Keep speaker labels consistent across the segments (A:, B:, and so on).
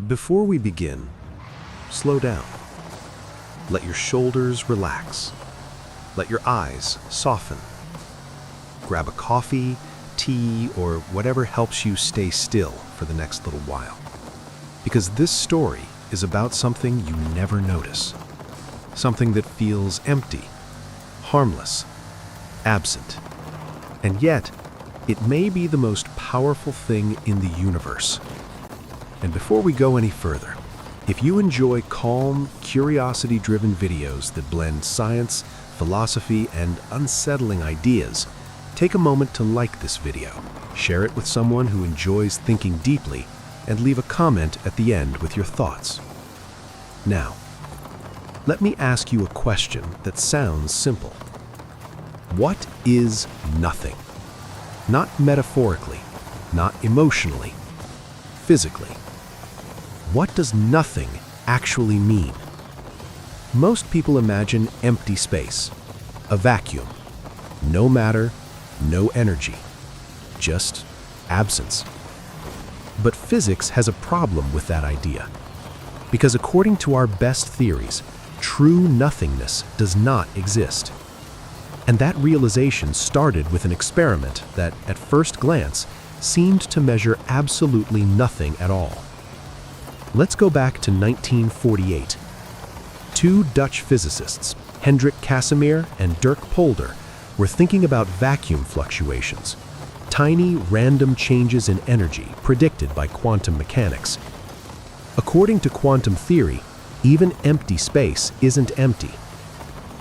A: Before we begin, slow down. Let your shoulders relax. Let your eyes soften. Grab a coffee, tea, or whatever helps you stay still for the next little while. Because this story is about something you never notice. Something that feels empty, harmless, absent. And yet, it may be the most powerful thing in the universe. And before we go any further, if you enjoy calm, curiosity-driven videos that blend science, philosophy, and unsettling ideas, take a moment to like this video, share it with someone who enjoys thinking deeply, and leave a comment at the end with your thoughts. Now, let me ask you a question that sounds simple. What is nothing? Not metaphorically, not emotionally, physically. What does nothing actually mean? Most people imagine empty space, a vacuum, no matter, no energy, just absence. But physics has a problem with that idea, because according to our best theories, true nothingness does not exist. And that realization started with an experiment that, at first glance, seemed to measure absolutely nothing at all. Let's go back to 1948. Two Dutch physicists, Hendrik Casimir and Dirk Polder, were thinking about vacuum fluctuations, tiny random changes in energy predicted by quantum mechanics. According to quantum theory, even empty space isn't empty.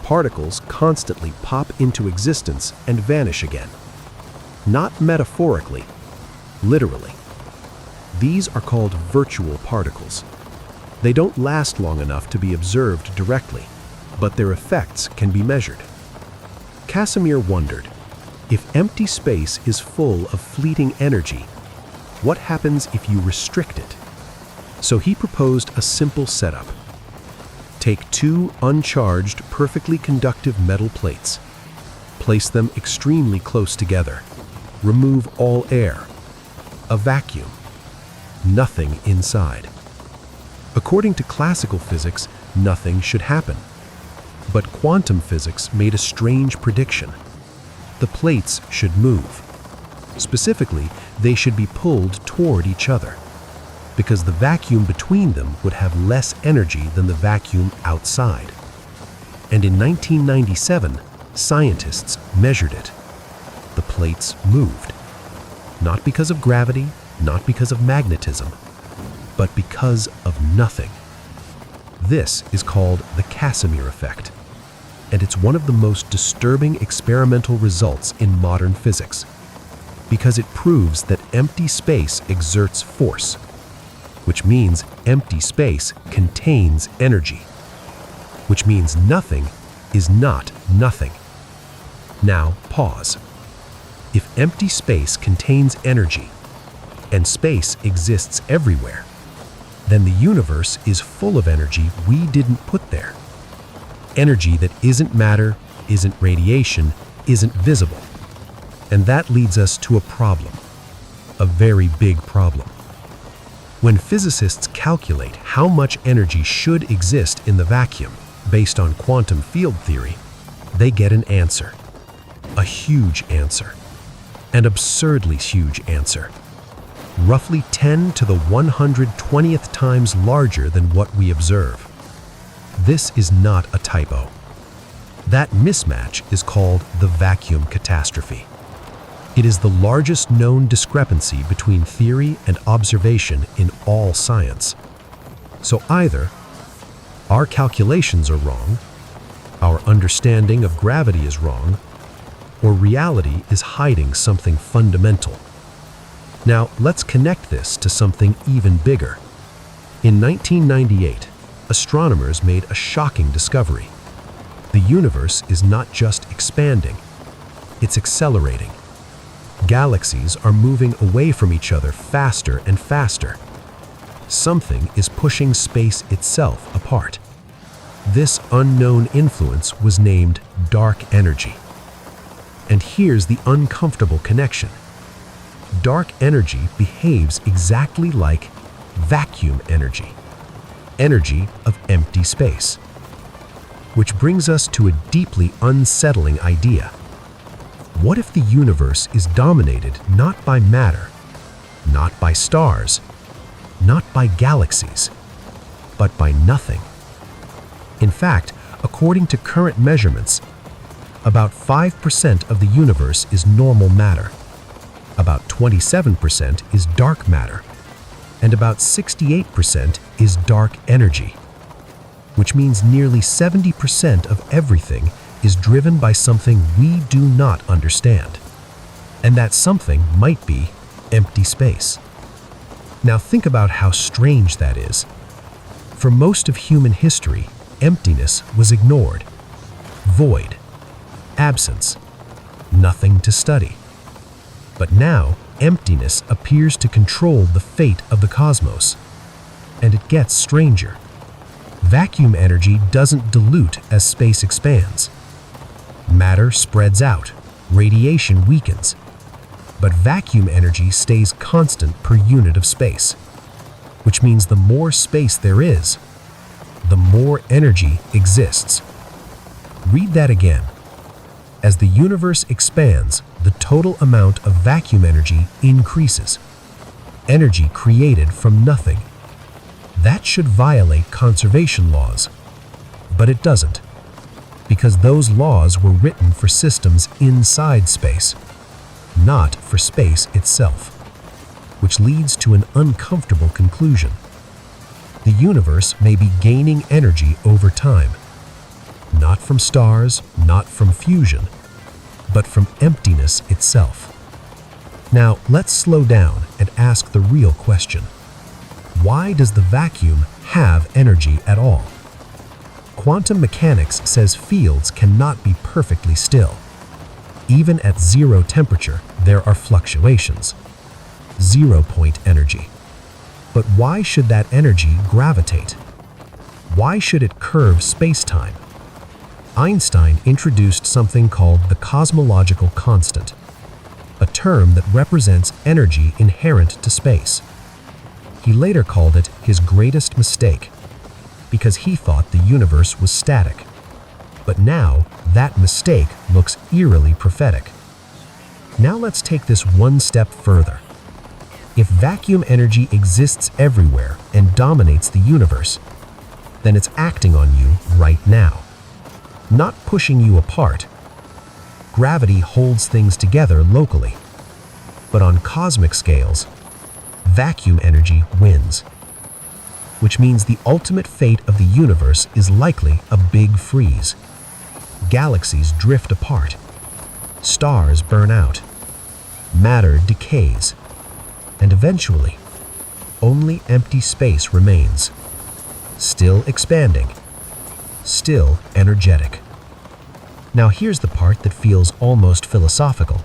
A: Particles constantly pop into existence and vanish again. Not metaphorically, literally. These are called virtual particles. They don't last long enough to be observed directly, but their effects can be measured. Casimir wondered, if empty space is full of fleeting energy, what happens if you restrict it? So he proposed a simple setup. Take two uncharged, perfectly conductive metal plates. Place them extremely close together. Remove all air. A vacuum. Nothing inside. According to classical physics, nothing should happen. But quantum physics made a strange prediction. The plates should move. Specifically, they should be pulled toward each other, because the vacuum between them would have less energy than the vacuum outside. And in 1997, scientists measured it. The plates moved. Not because of gravity, not because of magnetism, but because of nothing. This is called the Casimir effect, and it's one of the most disturbing experimental results in modern physics, because it proves that empty space exerts force, which means empty space contains energy, which means nothing is not nothing. Now, pause. If empty space contains energy, and space exists everywhere, then the universe is full of energy we didn't put there. Energy that isn't matter, isn't radiation, isn't visible. And that leads us to a problem, a very big problem. When physicists calculate how much energy should exist in the vacuum based on quantum field theory, they get an answer. A huge answer. An absurdly huge answer. Roughly 10 to the 120th times larger than what we observe. This is not a typo. That mismatch is called the vacuum catastrophe. It is the largest known discrepancy between theory and observation in all science. So either our calculations are wrong, our understanding of gravity is wrong, or reality is hiding something fundamental. Now, let's connect this to something even bigger. In 1998, astronomers made a shocking discovery. The universe is not just expanding, it's accelerating. Galaxies are moving away from each other faster and faster. Something is pushing space itself apart. This unknown influence was named dark energy. And here's the uncomfortable connection. Dark energy behaves exactly like vacuum energy, energy of empty space. Which brings us to a deeply unsettling idea. What if the universe is dominated not by matter, not by stars, not by galaxies, but by nothing? In fact, according to current measurements, about 5% of the universe is normal matter, about 27% is dark matter, and about 68% is dark energy, which means nearly 70% of everything is driven by something we do not understand. And that something might be empty space. Now think about how strange that is. For most of human history, emptiness was ignored. Void. Absence. Nothing to study. But now, emptiness appears to control the fate of the cosmos. And it gets stranger. Vacuum energy doesn't dilute as space expands. Matter spreads out, radiation weakens. But vacuum energy stays constant per unit of space, which means the more space there is, the more energy exists. Read that again. As the universe expands, the total amount of vacuum energy increases. Energy created from nothing. That should violate conservation laws, but it doesn't, because those laws were written for systems inside space, not for space itself, which leads to an uncomfortable conclusion. The universe may be gaining energy over time, not from stars, not from fusion, but from emptiness itself. Now, let's slow down and ask the real question. Why does the vacuum have energy at all? Quantum mechanics says fields cannot be perfectly still. Even at zero temperature, there are fluctuations. Zero-point energy. But why should that energy gravitate? Why should it curve space-time? Einstein introduced something called the cosmological constant, a term that represents energy inherent to space. He later called it his greatest mistake, because he thought the universe was static. But now, that mistake looks eerily prophetic. Now let's take this one step further. If vacuum energy exists everywhere and dominates the universe, then it's acting on you right now, not pushing you apart. Gravity holds things together locally, but on cosmic scales, vacuum energy wins, which means the ultimate fate of the universe is likely a big freeze. Galaxies drift apart, stars burn out, matter decays, and eventually, only empty space remains, still expanding, still energetic. Now here's the part that feels almost philosophical.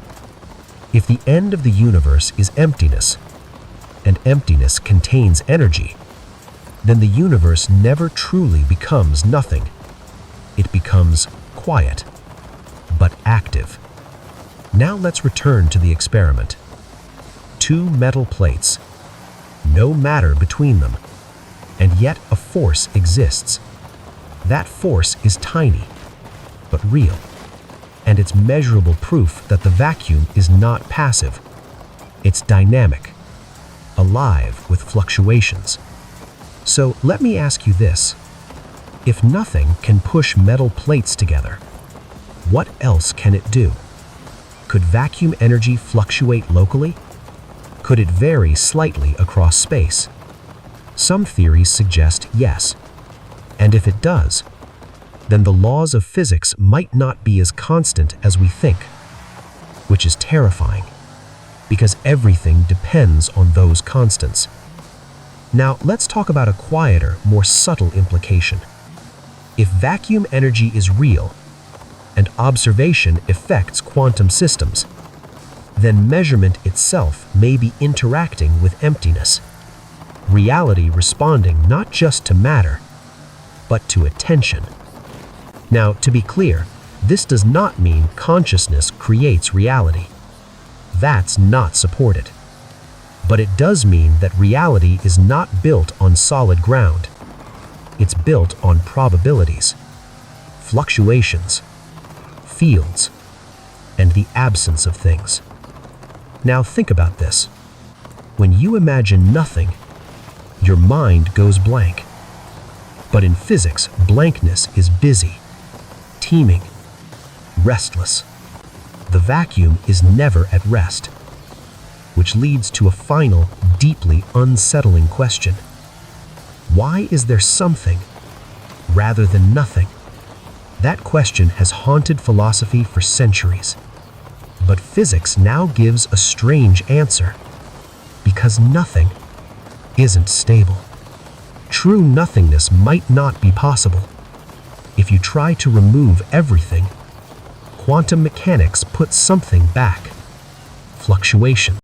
A: If the end of the universe is emptiness, and emptiness contains energy, then the universe never truly becomes nothing. It becomes quiet, but active. Now let's return to the experiment. Two metal plates, no matter between them, and yet a force exists. That force is tiny, but real, and it's measurable proof that the vacuum is not passive. It's dynamic, alive with fluctuations. So let me ask you this. If nothing can push metal plates together, what else can it do? Could vacuum energy fluctuate locally? Could it vary slightly across space? Some theories suggest yes. And if it does, then the laws of physics might not be as constant as we think, which is terrifying, because everything depends on those constants. Now, let's talk about a quieter, more subtle implication. If vacuum energy is real, and observation affects quantum systems, then measurement itself may be interacting with emptiness. Reality responding not just to matter, but to attention. Now, to be clear, this does not mean consciousness creates reality. That's not supported.
B: But it does mean that reality is not built on solid ground. It's built on probabilities, fluctuations, fields, and the absence of things. Now think about this. When you imagine nothing, your mind goes blank. But in physics, blankness is busy, teeming, restless. The vacuum is never at rest, which leads to a final, deeply unsettling question. Why is there something rather than nothing? That question has haunted philosophy for centuries. But physics now gives a strange answer. Because nothing isn't stable. True nothingness might not be possible. If you try to remove everything, quantum mechanics puts something back. Fluctuation.